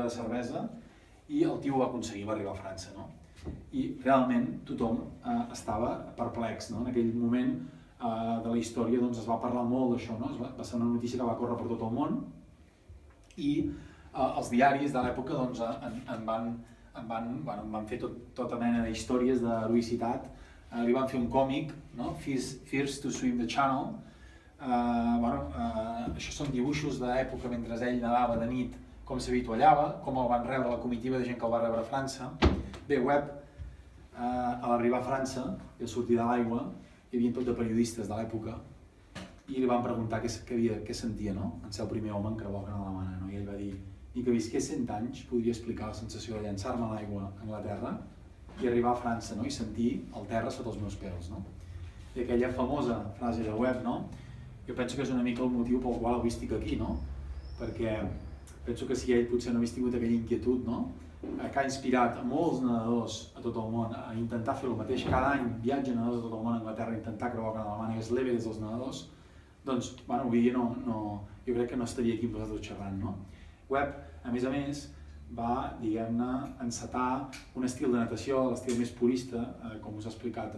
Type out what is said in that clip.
de cervesa i el tio ho va aconseguir, va arribar a França, no? I realment tothom estava perplex, no? En aquell moment de la història doncs, es va parlar molt d'això, no? Va ser una notícia que va córrer per tot el món i els diaris de l'època doncs, en van fer tota mena d'històries d'heroïcitat. Li van fer un còmic, no? First to Swim the Channel. Això són dibuixos d'època mentre ell nedava de nit, com s'avituallava, com el van rebre la comitiva de gent que el va rebre a França. Bé, Webb, a l'arribar a França i a sortir de l'aigua, hi havia tot de periodistes de l'època i li van preguntar què sentia, no? En ser el primer home en creuar el Canal de la Mànega, no? I ell va dir: ni que visqués 100 anys podria explicar la sensació de llançar-me a l'aigua a Anglaterra i arribar a França, no? I sentir el terra sota els meus peus, no? I aquella famosa frase de Webb, no? Jo penso que és una mica el motiu pel qual avui estic aquí, no? Perquè penso que si ell potser no hagués tingut aquella inquietud, no? Que ha inspirat a molts nedadors a tot el món a intentar fer el mateix. Cada any viatgen nedadors a tot el món a Anglaterra a intentar creuar el Canal de la Mànega, és l'Everest dels nedadors. Doncs, avui dia jo crec que no estaria aquí amb vosaltres xerrant, no? Webb, a més, va, diguem-ne, encetar un estil de natació, l'estil més purista, com us he explicat